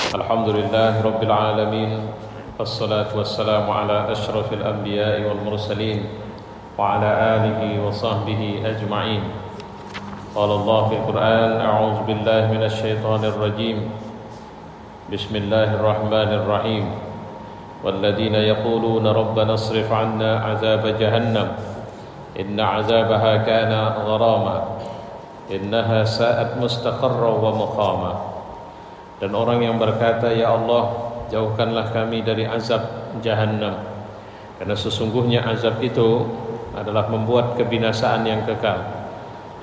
Alhamdulillah Rabbil Alamin. Wassalatu wassalamu ala ashrafil anbiya'i wal mursalin wa ala alihi wa sahbihi ajma'in. Qala Allah fil Qur'an, a'udzu billahi minasy syaithanir rajim. Bismillahirrahmanirrahim. Walladzina yaquluna rabbana asrif 'anna 'adzab jahannam inna 'adzabaha kana gharama innaha sa'at mustaqarra wa muqama. Dan orang yang berkata, ya Allah, jauhkanlah kami dari azab jahannam, karena sesungguhnya azab itu adalah membuat kebinasaan yang kekal.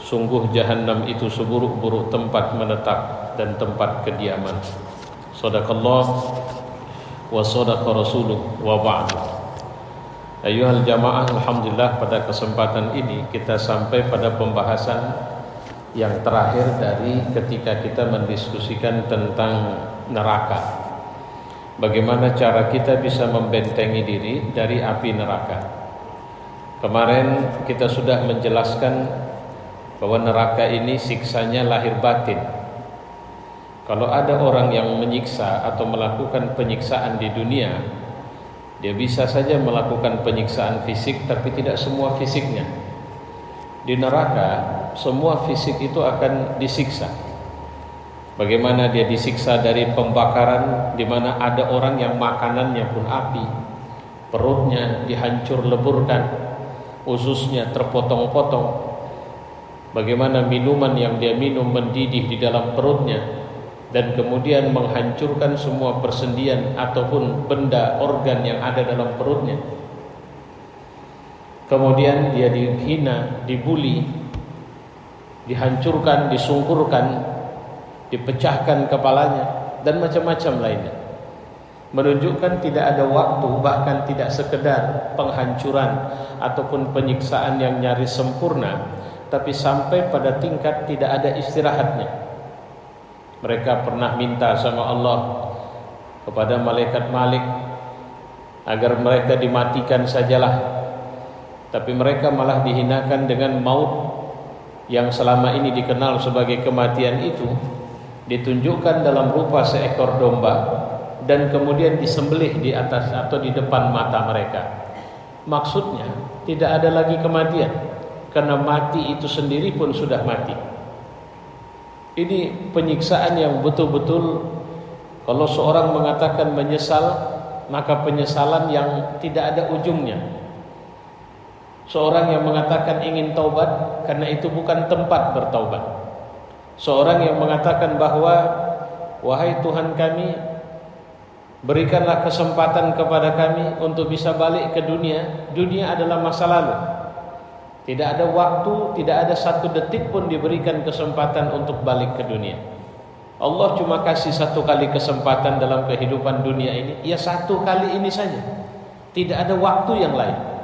Sungguh jahannam itu seburuk-buruk tempat menetap dan tempat kediaman. Shadaqallah wa shadaqa rasuluh wa ba'du. Ayyuhal jamaah, alhamdulillah pada kesempatan ini kita sampai pada pembahasan yang terakhir dari ketika kita mendiskusikan tentang neraka. Bagaimana cara kita bisa membentengi diri dari api neraka. Kemarin kita sudah menjelaskan bahwa neraka ini siksanya lahir batin. Kalau ada orang yang menyiksa atau melakukan penyiksaan di dunia, dia bisa saja melakukan penyiksaan fisik, tapi tidak semua fisiknya. Di neraka semua fisik itu akan disiksa. Bagaimana dia disiksa dari pembakaran, di mana ada orang yang makanannya pun api, perutnya dihancur leburkan, ususnya terpotong-potong. Bagaimana minuman yang dia minum mendidih di dalam perutnya dan kemudian menghancurkan semua persendian ataupun benda organ yang ada dalam perutnya. Kemudian dia dihina, dibuli, dihancurkan, disungkurkan, dipecahkan kepalanya, dan macam-macam lainnya. Menunjukkan tidak ada waktu, bahkan tidak sekedar penghancuran ataupun penyiksaan yang nyaris sempurna, tapi sampai pada tingkat tidak ada istirahatnya. Mereka pernah minta sama Allah kepada malaikat Malik agar mereka dimatikan sajalah, tapi mereka malah dihinakan dengan maut yang selama ini dikenal sebagai kematian itu, ditunjukkan dalam rupa seekor domba dan kemudian disembelih di atas atau di depan mata mereka. Maksudnya tidak ada lagi kematian, karena mati itu sendiri pun sudah mati. Ini penyiksaan yang betul-betul, kalau seorang mengatakan menyesal, maka penyesalan yang tidak ada ujungnya. Seorang yang mengatakan ingin taubat, karena itu bukan tempat bertaubat. Seorang yang mengatakan bahwa, wahai Tuhan kami, berikanlah kesempatan kepada kami untuk bisa balik ke dunia. Dunia adalah masa lalu. Tidak ada waktu, tidak ada satu detik pun diberikan kesempatan untuk balik ke dunia. Allah cuma kasih satu kali kesempatan dalam kehidupan dunia ini, ya satu kali ini saja. Tidak ada waktu yang lain.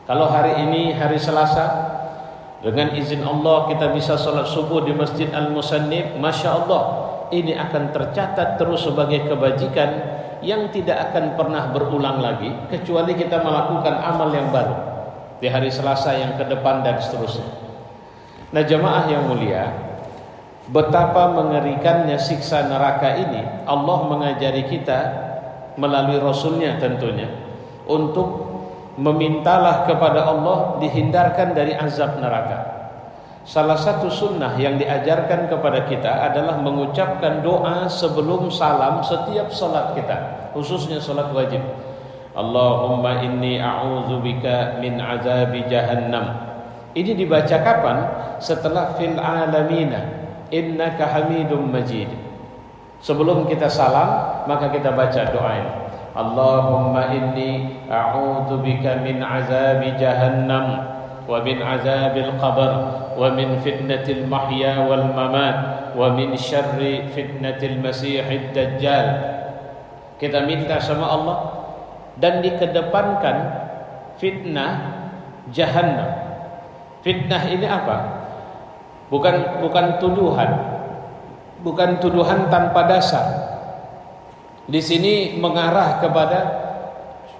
Kalau hari ini hari Selasa, dengan izin Allah kita bisa sholat subuh di Masjid Al-Musannif, Masya Allah, ini akan tercatat terus sebagai kebajikan yang tidak akan pernah berulang lagi, kecuali kita melakukan amal yang baru di hari Selasa yang ke depan dan seterusnya. Nah jamaah yang mulia, betapa mengerikannya siksa neraka ini. Allah mengajari kita melalui Rasulnya tentunya untuk memintalah kepada Allah dihindarkan dari azab neraka. Salah satu sunnah yang diajarkan kepada kita adalah mengucapkan doa sebelum salam setiap salat kita, khususnya salat wajib. Allahumma inni a'udzubika min azabi jahannam. Ini dibaca kapan? Setelah fil alamina innaka hamidum majid. Sebelum kita salam, maka kita baca doa ini. Allahumma inni a'udzubika min azabi jahannam wa min azabil qabr wa min fitnatil mahya wal mamat wa min syarri fitnatil masiihid dajjal. Kita minta sama Allah dan dikedepankan fitnah jahannam. Fitnah ini apa? Bukan tuduhan. Bukan tuduhan tanpa dasar. Di sini mengarah kepada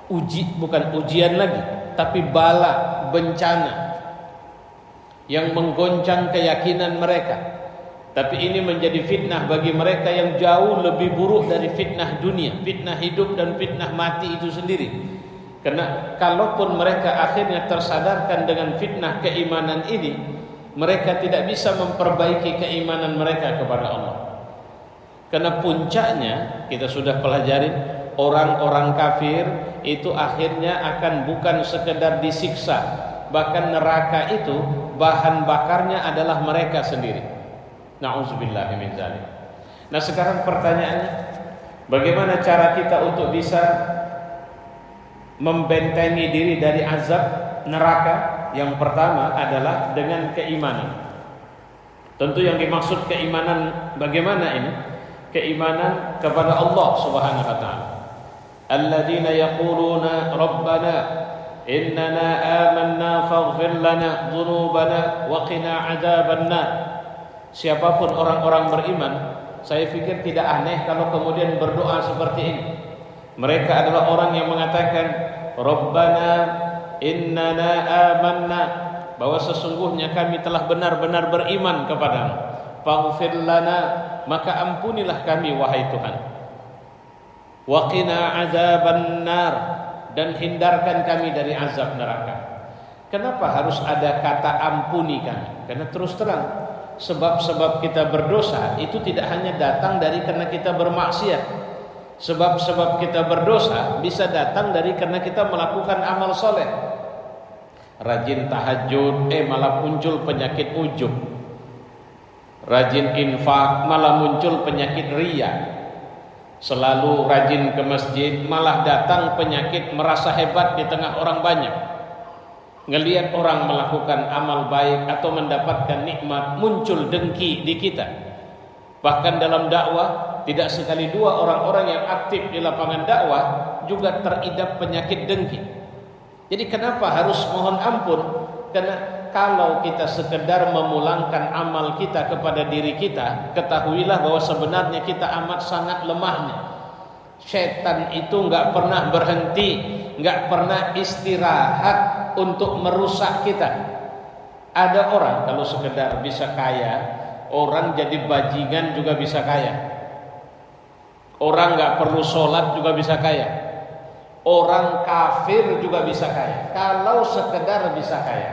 bukan ujian lagi, tapi bala, bencana yang menggoncang keyakinan mereka Tapi ini menjadi fitnah bagi mereka yang jauh lebih buruk dari fitnah dunia, fitnah hidup dan fitnah mati itu sendiri. Karena kalaupun mereka akhirnya tersadarkan dengan fitnah keimanan ini, mereka tidak bisa memperbaiki keimanan mereka kepada Allah. Karena puncaknya kita sudah pelajari, orang-orang kafir itu akhirnya akan bukan sekedar disiksa, bahkan neraka itu bahan bakarnya adalah mereka sendiri. Na'udzubillahi min dzalik. Nah, sekarang pertanyaannya, bagaimana cara kita untuk bisa membentengi diri dari azab neraka? Yang pertama adalah dengan keimanan. Tentu yang dimaksud keimanan bagaimana ini? Keimanan kepada Allah Subhanahu wa taala. Alladzina yaquluna rabbana innana amanna faghfir lana dzunubana wa qina adzabannar. Siapapun orang-orang beriman, saya pikir tidak aneh kalau kemudian berdoa seperti ini. Mereka adalah orang yang mengatakan Rabbana innana amanna, bahwa sesungguhnya kami telah benar-benar beriman kepadamu. Faghfir lana, maka ampunilah kami wahai Tuhan. Wa qina adzabannar, dan hindarkan kami dari azab neraka. Kenapa harus ada kata ampuni kami? Karena terus terang sebab-sebab kita berdosa itu tidak hanya datang dari karena kita bermaksiat. Sebab-sebab kita berdosa bisa datang dari karena kita melakukan amal soleh. Rajin tahajud, malah muncul penyakit ujub. Rajin infak, malah muncul penyakit riya. Selalu rajin ke masjid, malah datang penyakit merasa hebat di tengah orang banyak. Ngelihat orang melakukan amal baik atau mendapatkan nikmat, muncul dengki di kita. Bahkan dalam dakwah, tidak sekali dua orang-orang yang aktif di lapangan dakwah juga teridap penyakit dengki. Jadi kenapa harus mohon ampun? Karena kalau kita sekedar memulangkan amal kita kepada diri kita, ketahuilah bahwa sebenarnya kita amat sangat lemahnya. Setan itu nggak pernah berhenti, nggak pernah istirahat untuk merusak kita. Ada orang kalau sekedar bisa kaya, orang jadi bajingan juga bisa kaya. Orang nggak perlu sholat juga bisa kaya. Orang kafir juga bisa kaya. Kalau sekedar bisa kaya,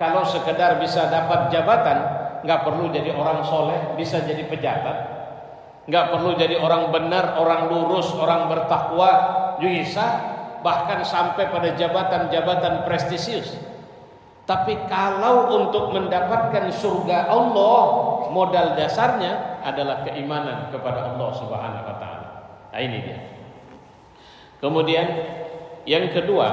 kalau sekedar bisa dapat jabatan, nggak perlu jadi orang soleh, bisa jadi pejabat. Nggak perlu jadi orang benar, orang lurus, orang bertakwa, bisa. Bahkan sampai pada jabatan-jabatan prestisius. Tapi kalau untuk mendapatkan surga Allah, modal dasarnya adalah keimanan kepada Allah Subhanahu wa taala. Nah, ini dia. Kemudian yang kedua,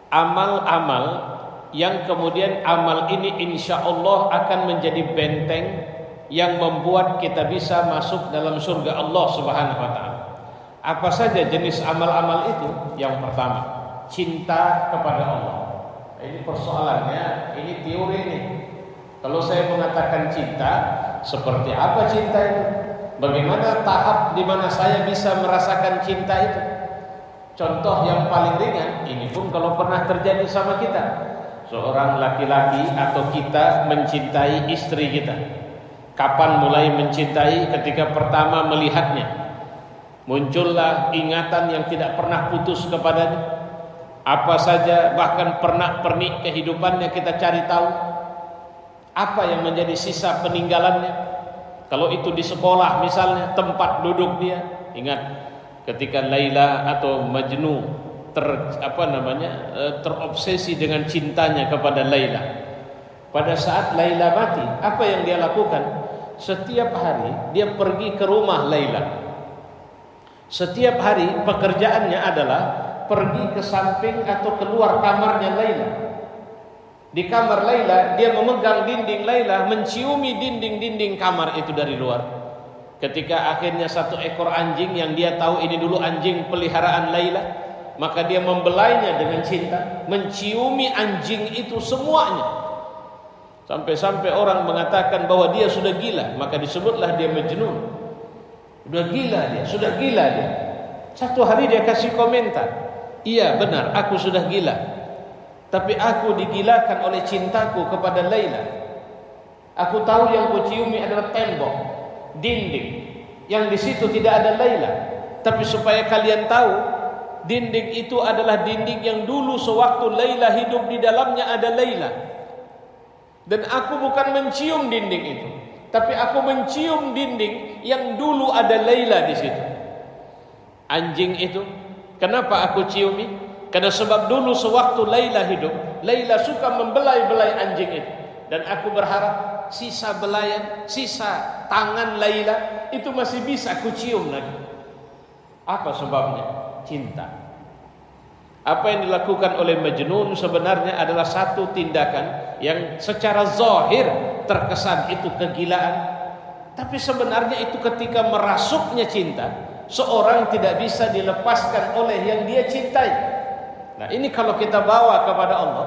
amal-amal yang kemudian amal ini insya Allah akan menjadi benteng yang membuat kita bisa masuk dalam surga Allah Subhanahu wa taala. Apa saja jenis amal-amal itu? Yang pertama, cinta kepada Allah. Ini persoalannya, ini teori nih. Kalau saya mengatakan cinta, seperti apa cinta itu? Bagaimana tahap di mana saya bisa merasakan cinta itu? Contoh yang paling ringan, ini pun kalau pernah terjadi sama kita. Seorang laki-laki atau kita mencintai istri kita. Kapan mulai mencintai? Ketika pertama melihatnya. Muncullah ingatan yang tidak pernah putus kepadanya. Apa saja, bahkan pernak-pernik kehidupannya kita cari tahu. Apa yang menjadi sisa peninggalannya? Kalau itu di sekolah misalnya, tempat duduk dia. Ingat ketika Laila atau Majnun terobsesi dengan cintanya kepada Laila. Pada saat Laila mati, apa yang dia lakukan? Setiap hari dia pergi ke rumah Laila. Setiap hari pekerjaannya adalah pergi ke samping atau keluar kamarnya Laila. Di kamar Laila dia memegang dinding Laila, menciumi dinding-dinding kamar itu dari luar. Ketika akhirnya satu ekor anjing yang dia tahu ini dulu anjing peliharaan Laila, maka dia membelainya dengan cinta, menciumi anjing itu semuanya. Sampai-sampai orang mengatakan bahwa dia sudah gila, maka disebutlah dia Majnun. Sudah gila dia. Satu hari dia kasih komentar, iya benar, aku sudah gila. Tapi aku digilakan oleh cintaku kepada Laila. Aku tahu yang kuciumi adalah tembok, dinding, yang di situ tidak ada Laila. Tapi supaya kalian tahu, dinding itu adalah dinding yang dulu sewaktu Laila hidup di dalamnya ada Laila. Dan aku bukan mencium dinding itu, tapi aku mencium dinding yang dulu ada Laila di situ. Anjing itu, kenapa aku ciumi? Karena sebab dulu sewaktu Laila hidup, Laila suka membelai-belai anjing itu. Dan aku berharap sisa belayan, sisa tangan Laila itu masih bisa aku cium lagi. Apa sebabnya? Cinta. Apa yang dilakukan oleh Majnun sebenarnya adalah satu tindakan yang secara zahir terkesan itu kegilaan, tapi sebenarnya itu ketika merasuknya cinta, seorang tidak bisa dilepaskan oleh yang dia cintai. Nah, ini kalau kita bawa kepada Allah,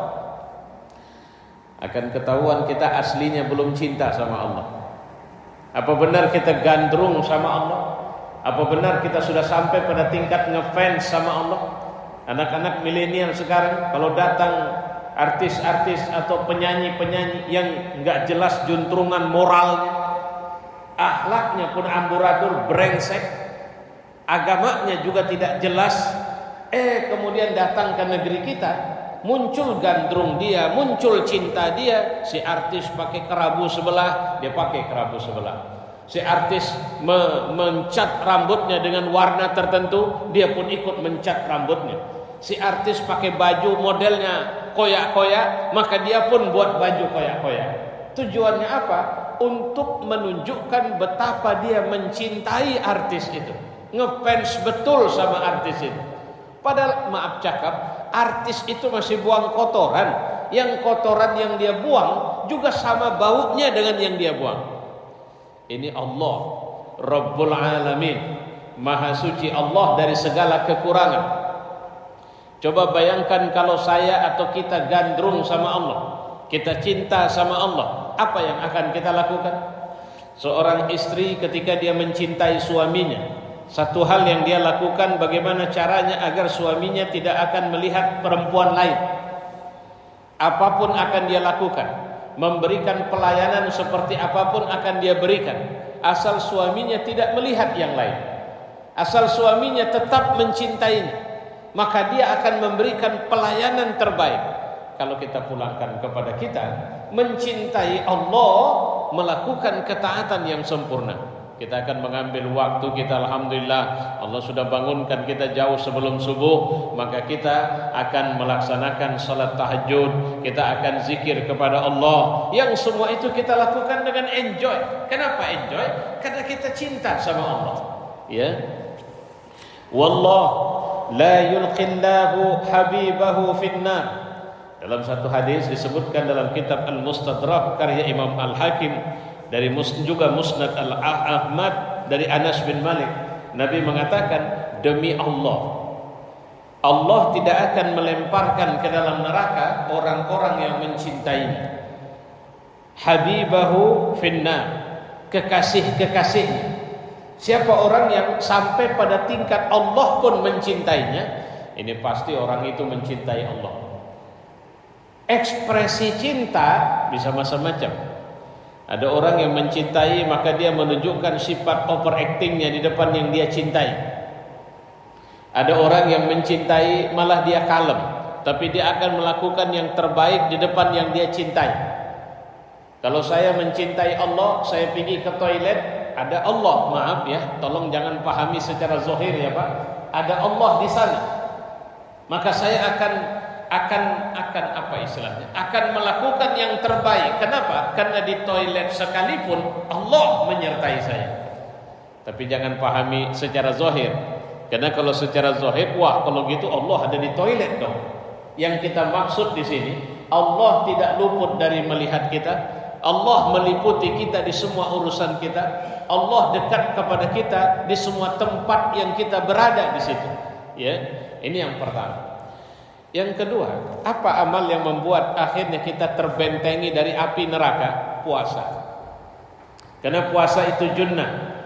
akan ketahuan kita aslinya belum cinta sama Allah. Apa benar kita gandrung sama Allah? Apa benar kita sudah sampai pada tingkat ngefans sama Allah? Anak-anak milenial sekarang kalau datang artis-artis atau penyanyi-penyanyi yang enggak jelas juntrungan moralnya, akhlaknya pun amburadul, brengsek, agamanya juga tidak jelas, kemudian datang ke negeri kita, muncul gandrung dia, muncul cinta dia. Si artis pakai kerabu sebelah, dia pakai kerabu sebelah. Si artis mencat rambutnya dengan warna tertentu, dia pun ikut mencat rambutnya. Si artis pakai baju modelnya koyak-koyak, maka dia pun buat baju koyak-koyak. Tujuannya apa? Untuk menunjukkan betapa dia mencintai artis itu, ngefans betul sama artis itu. Padahal maaf cakap, artis itu masih buang kotoran. Yang kotoran yang dia buang juga sama baunya dengan yang dia buang. Ini Allah Rabbul Alamin, Maha Suci Allah dari segala kekurangan. Coba bayangkan kalau saya atau kita gandrung sama Allah, kita cinta sama Allah, apa yang akan kita lakukan? Seorang istri ketika dia mencintai suaminya, satu hal yang dia lakukan bagaimana caranya agar suaminya tidak akan melihat perempuan lain. Apapun akan dia lakukan, memberikan pelayanan seperti apapun akan dia berikan, asal suaminya tidak melihat yang lain, asal suaminya tetap mencintainya, maka dia akan memberikan pelayanan terbaik. Kalau kita pulangkan kepada kita, mencintai Allah, melakukan ketaatan yang sempurna. Kita akan mengambil waktu kita, alhamdulillah Allah sudah bangunkan kita jauh sebelum subuh, maka kita akan melaksanakan salat tahajud, kita akan zikir kepada Allah. Yang semua itu kita lakukan dengan enjoy. Kenapa enjoy? Karena kita cinta sama Allah. Ya. Wallah la yulqillahu habibahu finnar. Dalam satu hadis disebutkan dalam kitab Al-Mustadrak karya Imam Al-Hakim, dari juga Musnad Al-Ahmad dari Anas bin Malik, Nabi mengatakan, demi Allah, Allah tidak akan melemparkan ke dalam neraka orang-orang yang mencintainya. Habibahu finnar, kekasih-kekasihnya. Siapa orang yang sampai pada tingkat Allah pun mencintainya, ini pasti orang itu mencintai Allah. Ekspresi cinta bisa macam-macam. Ada orang yang mencintai maka dia menunjukkan sifat overactingnya di depan yang dia cintai. Ada orang yang mencintai malah dia kalem, tapi dia akan melakukan yang terbaik di depan yang dia cintai. Kalau saya mencintai Allah, saya pergi ke toilet, ada Allah, maaf ya, tolong jangan pahami secara zahir ya Pak. Ada Allah di sana, maka saya akan apa istilahnya? Akan melakukan yang terbaik. Kenapa? Karena di toilet sekalipun Allah menyertai saya. Tapi jangan pahami secara zahir. Karena kalau secara zahir, wah kalau gitu Allah ada di toilet dong. Yang kita maksud di sini, Allah tidak luput dari melihat kita. Allah meliputi kita di semua urusan kita. Allah dekat kepada kita di semua tempat yang kita berada di situ. Ya, ini yang pertama. Yang kedua, apa amal yang membuat akhirnya kita terbentengi dari api neraka? Puasa. Karena puasa itu junnah.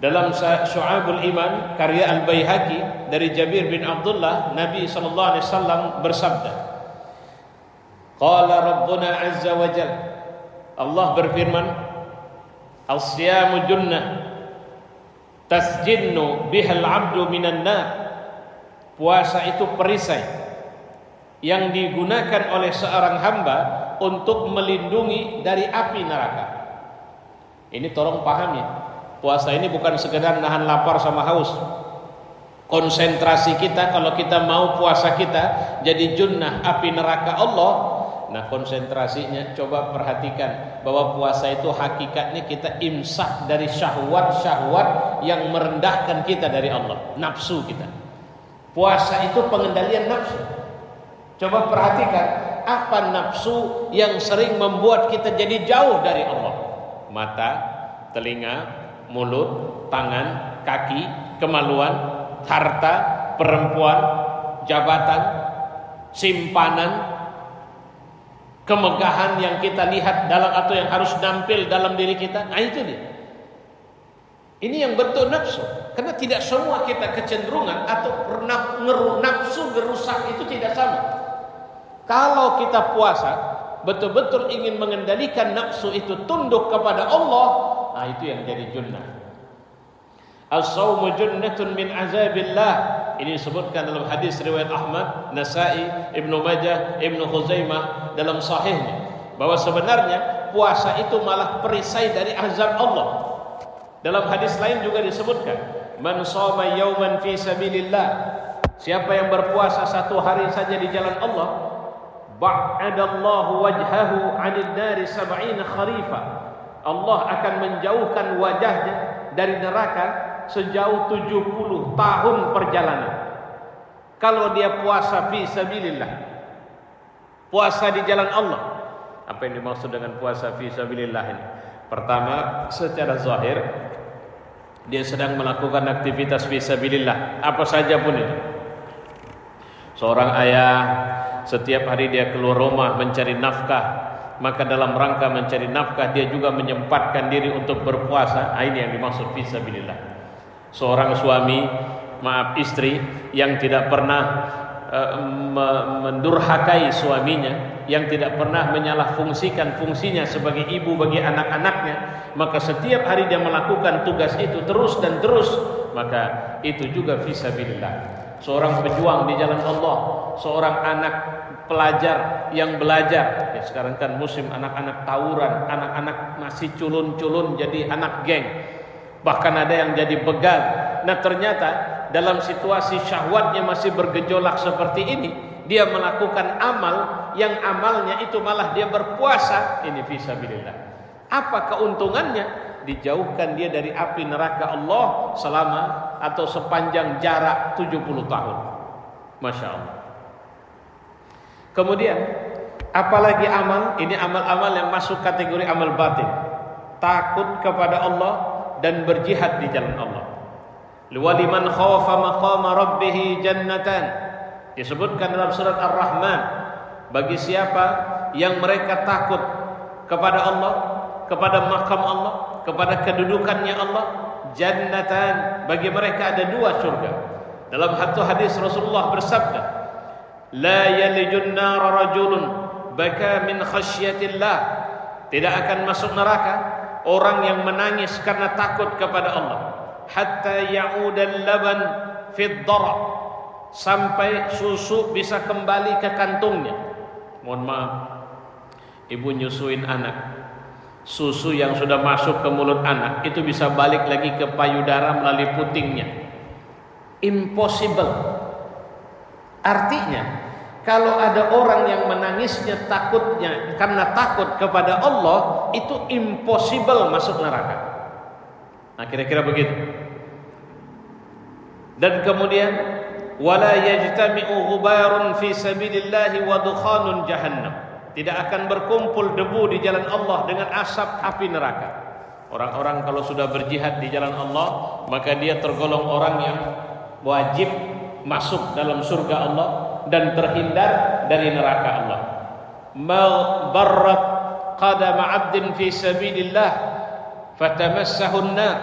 Dalam Syu'abul Iman karya Al-Baihaqi dari Jabir bin Abdullah, Nabi SAW bersabda, Qala Rabbuna Azza wa Jalla, Allah berfirman, "As-siyamu junnah tasjinnu bihal 'abdu minan nar." Puasa itu perisai yang digunakan oleh seorang hamba untuk melindungi dari api neraka. Ini tolong pahami, puasa ini bukan sekedar nahan lapar sama haus. Konsentrasi kita kalau kita mau puasa kita jadi junnah api neraka Allah. Nah, konsentrasinya coba perhatikan bahwa puasa itu hakikatnya kita imsak dari syahwat-syahwat yang merendahkan kita dari Allah, nafsu kita. Puasa itu pengendalian nafsu. Coba perhatikan apa nafsu yang sering membuat kita jadi jauh dari Allah. Mata, telinga, mulut, tangan, kaki, kemaluan, harta, perempuan, jabatan, simpanan, kemegahan yang kita lihat dalam atau yang harus nampil dalam diri kita. Nah, itu dia. Ini yang bentuk nafsu. Karena tidak semua kita kecenderungan atau nafsu gerusak itu tidak sama. Kalau kita puasa betul-betul ingin mengendalikan nafsu itu tunduk kepada Allah, nah itu yang jadi junnah. As-sawmu junnatun min azabillah. Ini disebutkan dalam hadis riwayat Ahmad, Nasa'i, Ibnu Majah, Ibnu Khuzaimah dalam sahihnya, bahwa sebenarnya puasa itu malah perisai dari azab Allah. Dalam hadis lain juga disebutkan, man shoma yauman fi sabilillah, siapa yang berpuasa satu hari saja di jalan Allah, ba'adallahu wajhahu 'anil nari 70 kharifa. Allah akan menjauhkan wajahnya dari neraka sejauh 70 tahun perjalanan. Kalau dia puasa fi sabilillah, puasa di jalan Allah. Apa yang dimaksud dengan puasa fi sabilillah ini? Pertama, secara zahir dia sedang melakukan aktivitas fi sabilillah, apa saja pun itu. Seorang ayah setiap hari dia keluar rumah mencari nafkah, maka dalam rangka mencari nafkah dia juga menyempatkan diri untuk berpuasa. Ini yang dimaksud fi sabilillah. Seorang suami, istri yang tidak pernah mendurhakai suaminya, yang tidak pernah menyalahfungsikan fungsinya sebagai ibu bagi anak-anaknya, maka setiap hari dia melakukan tugas itu terus dan terus, maka itu juga fi sabilillah. Seorang pejuang di jalan Allah, seorang anak pelajar yang belajar. Ya, sekarang kan musim anak-anak tawuran, anak-anak masih culun-culun jadi anak geng. Bahkan ada yang jadi begal. Nah, ternyata dalam situasi syahwatnya masih bergejolak seperti ini, dia melakukan amal yang amalnya itu malah dia berpuasa. Ini fisabilillah. Apa keuntungannya? Dijauhkan dia dari api neraka Allah selama atau sepanjang jarak 70 tahun. Masya Allah. Kemudian apalagi amal? Ini amal-amal yang masuk kategori amal batin. Takut kepada Allah dan berjihad di jalan Allah. Liwaliman khawafa maqama rabbih jannatan. Disebutkan dalam surat Ar-Rahman, bagi siapa yang mereka takut kepada Allah, kepada makam Allah, kepada kedudukannya Allah, jannatan, bagi mereka ada 2 surga. Dalam satu hadis Rasulullah bersabda, la yalijun nar rajulun baka min khasyatillah. Tidak akan masuk neraka orang yang menangis karena takut kepada Allah, hatta ya'udal laban fid dara, sampai susu bisa kembali ke kantungnya. Mohon maaf, ibu nyusuin anak, susu yang sudah masuk ke mulut anak itu bisa balik lagi ke payudara melalui putingnya. Impossible. Artinya kalau ada orang yang menangisnya takutnya karena takut kepada Allah, itu impossible masuk neraka. Nah, kira-kira begitu. Dan kemudian wala yajtami'u ghubarun fi sabilillah wa dukhanun jahannam. Tidak akan berkumpul debu di jalan Allah dengan asap api neraka. Orang-orang kalau sudah berjihad di jalan Allah, maka dia tergolong orang yang wajib masuk dalam surga Allah dan terhindar dari neraka Allah. Ma barrat qadama 'abdin fi sabilillah fatamassahu an-nar.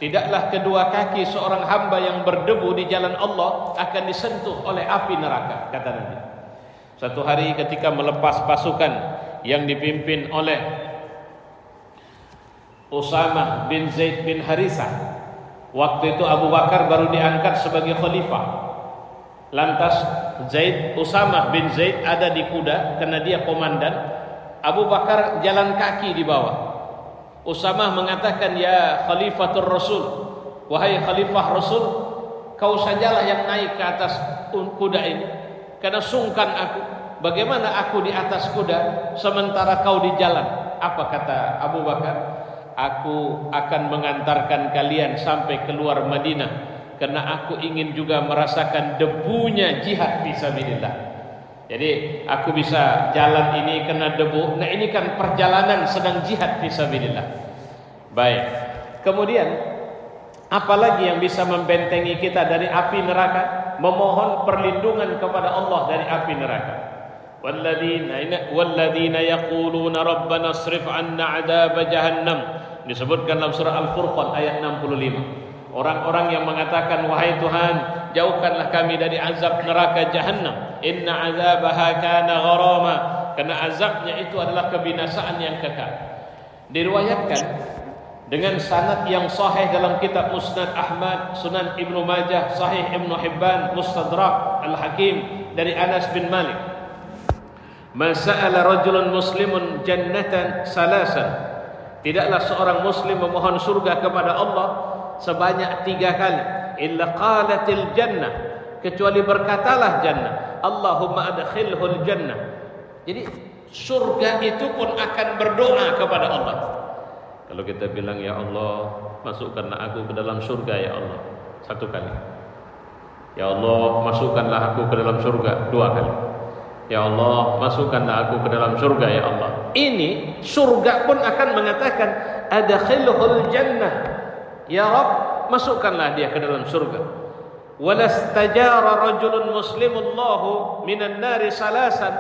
Tidaklah kedua kaki seorang hamba yang berdebu di jalan Allah akan disentuh oleh api neraka, kata Nabi. Satu hari ketika melepas pasukan yang dipimpin oleh Usamah bin Zaid bin Harithah. Waktu itu Abu Bakar baru diangkat sebagai khalifah. Lantas Usamah bin Zaid ada di kuda karena dia komandan. Abu Bakar jalan kaki di bawah. Usamah mengatakan, ya Khalifatul Rasul, wahai Khalifah Rasul, kau sajalah yang naik ke atas kuda ini, karena sungkan aku. Bagaimana aku di atas kuda sementara kau di jalan? Apa kata Abu Bakar? Aku akan mengantarkan kalian sampai keluar Madinah, karena aku ingin juga merasakan debunya jihad fisabilillah. Jadi aku bisa jalan ini kena debu. Nah ini kan perjalanan sedang jihad fisabilillah. Baik. Kemudian apalagi yang bisa membentengi kita dari api neraka? Memohon perlindungan kepada Allah dari api neraka. Walladzina yaquluna rabbana asrif 'anna 'adzab jahannam. Disebutkan dalam surah Al-Furqan ayat 65. Orang-orang yang mengatakan, wahai Tuhan, jauhkanlah kami dari azab neraka Jahannam. Inna azabaha kana gharama. Karena azabnya itu adalah kebinasaan yang kekal. Diriwayatkan dengan sanad yang sahih dalam kitab Musnad Ahmad, Sunan Ibnu Majah, Sahih Ibnu Hibban, Mustadrak Al-Hakim dari Anas bin Malik. Man sa'ala rajulun muslimun jannatan salasan. Tidaklah seorang muslim memohon surga kepada Allah sebanyak 3 kali, illa qalatil jannah, kecuali berkatalah jannah, Allahumma adkhilhul jannah. Jadi surga itu pun akan berdoa kepada Allah. Kalau kita bilang, ya Allah, masukkanlah aku ke dalam surga ya Allah, 1 kali. Ya Allah, masukkanlah aku ke dalam surga 2 kali. Ya Allah, masukkanlah aku ke dalam surga ya Allah. Ini surga pun akan mengatakan adkhilhul jannah. Ya Rabb, masukkanlah dia ke dalam surga. Walastajara rajulun muslimullahu minan nari salasan.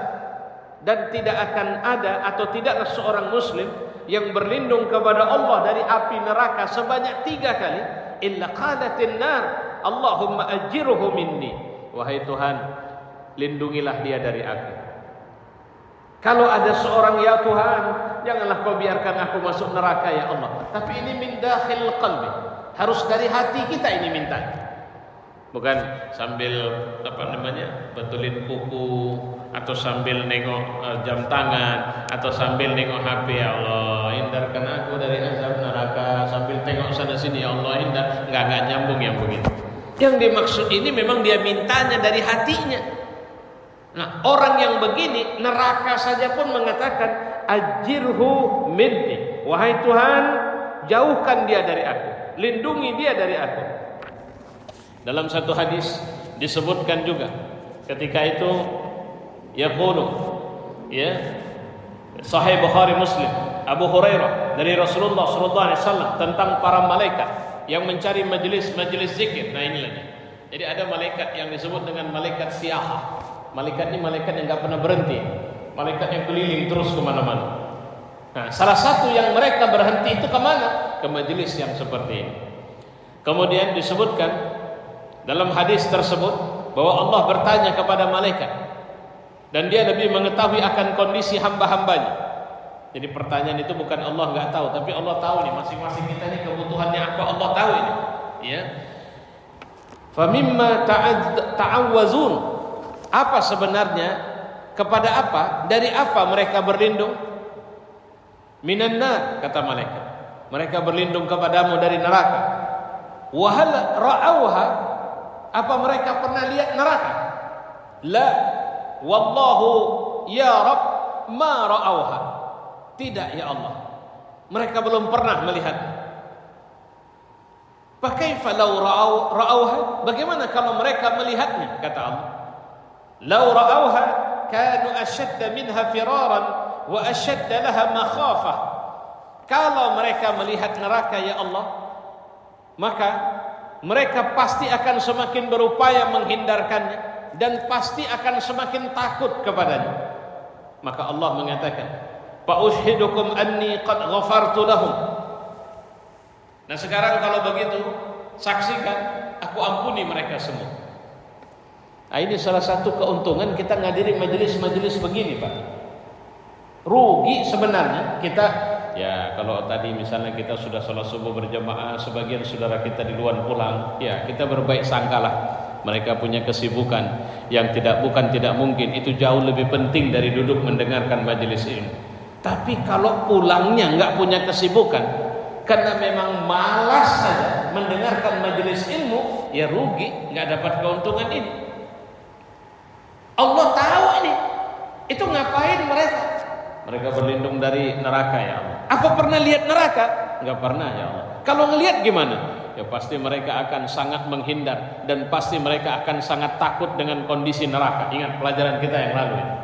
Dan tidak akan ada atau tidaklah seorang muslim yang berlindung kepada Allah dari api neraka sebanyak 3 kali, illa qalatin nar Allahumma ajirhu minni. Wahai Tuhan, lindungilah dia dari aku. Kalau ada seorang, ya Tuhan, janganlah kau biarkan aku masuk neraka ya Allah. Tapi ini min dakhil qalbi. Harus dari hati kita ini minta. Bukan sambil betulin kuku, atau sambil nengok jam tangan, atau sambil nengok HP. Ya Allah, hindarkan aku dari azab neraka, sambil tengok sana sini. Ya Allah, hindar. Enggak nyambung yang begitu. Yang dimaksud ini memang dia mintanya dari hatinya. Nah, orang yang begini neraka saja pun mengatakan ajirhu minni. Wahai Tuhan, jauhkan dia dari aku, lindungi dia dari aku. Dalam satu hadis disebutkan juga ketika itu yaqulu, ya, Sahih Bukhari Muslim, Abu Hurairah dari Rasulullah SAW tentang para malaikat yang mencari majelis zikir. Nah inilah. Jadi ada malaikat yang disebut dengan malaikat siyahah. Malaikat ini malaikat yang gak pernah berhenti, malaikat yang keliling terus kemana-mana. Nah, salah satu yang mereka berhenti itu kemana? Ke majelis yang seperti ini. Kemudian disebutkan dalam hadis tersebut bahwa Allah bertanya kepada malaikat, dan dia lebih mengetahui akan kondisi hamba-hambanya. Jadi pertanyaan itu bukan Allah gak tahu, tapi Allah tahu nih masing-masing kita ini kebutuhannya apa, Allah tahu ini. Ya. Famimma ta'awwazun. Apa sebenarnya, kepada apa, dari apa mereka berlindung? Minan nar, kata malaikat. Mereka berlindung kepadamu dari neraka. Wa hal ra'auha, apa mereka pernah lihat neraka? La, wallahu ya Rabb ma ra'auha. Tidak ya Allah, mereka belum pernah melihat. Fakaifa law ra'auha, bagaimana kalau mereka melihatnya? Kata Allah, law ra'auha kanu ashadda minha firaran wa ashadda laha makhafah. Kalau mereka melihat neraka ya Allah, maka mereka pasti akan semakin berupaya menghindarkannya dan pasti akan semakin takut kepadanya. Maka Allah mengatakan, fa ushidukum anni qad ghafartu lahum. Nah sekarang kalau begitu, saksikan aku ampuni mereka semua. Nah, ini salah satu keuntungan kita ngadiri majelis-majelis begini, Pak. Rugi sebenarnya kita Ya, kalau tadi misalnya kita sudah sholat subuh berjamaah, sebagian saudara kita di luar pulang, ya kita berbaik sangkalah. Mereka punya kesibukan yang bukan tidak mungkin, itu jauh lebih penting dari duduk mendengarkan majelis ilmu. Tapi kalau pulangnya nggak punya kesibukan, karena memang malas saja mendengarkan majelis ilmu, ya rugi, nggak dapat keuntungan ini. Allah tahu ini, itu ngapain mereka? Mereka berlindung dari neraka, ya Allah. Apa pernah lihat neraka? Enggak pernah, ya Allah. Kalau ngelihat gimana? Ya pasti mereka akan sangat menghindar dan pasti mereka akan sangat takut dengan kondisi neraka. Ingat pelajaran kita yang lalu ini.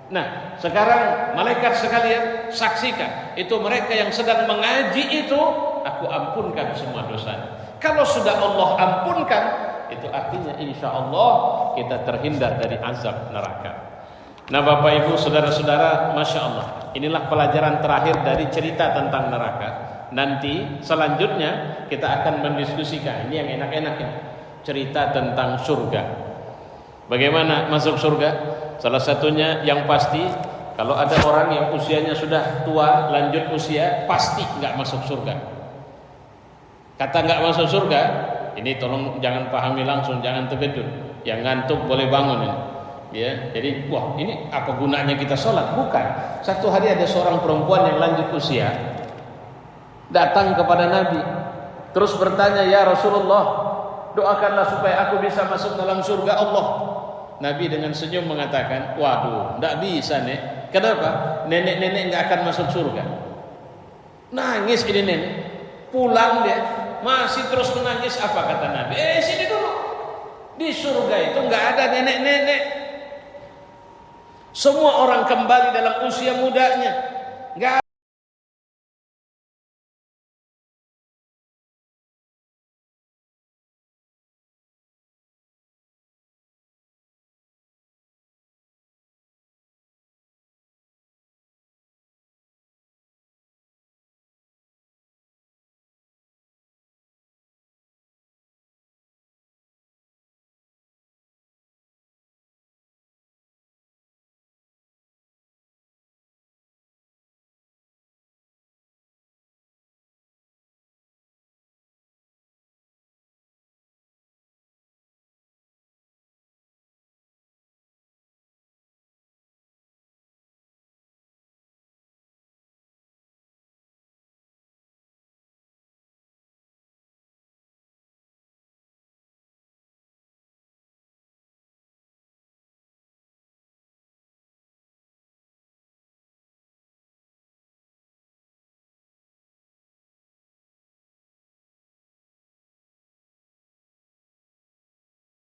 Nah, sekarang malaikat sekalian saksikan, itu mereka yang sedang mengaji itu, aku ampunkan semua dosanya. Kalau sudah Allah ampunkan, itu artinya insya Allah kita terhindar dari azab neraka. Nah Bapak Ibu saudara-saudara, Masya Allah, inilah pelajaran terakhir dari cerita tentang neraka. Nanti selanjutnya kita akan mendiskusikan, ini yang enak-enak ya, cerita tentang surga. Bagaimana masuk surga? Salah satunya yang pasti, kalau ada orang yang usianya sudah tua, lanjut usia, pasti nggak masuk surga. Kata nggak masuk surga, ini tolong jangan pahami langsung, jangan terkejut. Yang ngantuk boleh bangun ini. Ya, jadi wah ini apa gunanya kita sholat? Bukan. Satu hari ada seorang perempuan yang lanjut usia datang kepada Nabi, terus bertanya, ya Rasulullah, doakanlah supaya aku bisa masuk dalam surga Allah. Nabi dengan senyum mengatakan, waduh, tidak bisa nek. Kenapa? Nenek-nenek nggak akan masuk surga. Nangis ini nenek, pulang dia masih terus menangis. Apa kata Nabi? Sini dulu. Di surga itu nggak ada nenek-nenek. Semua orang kembali dalam usia mudanya. Nggak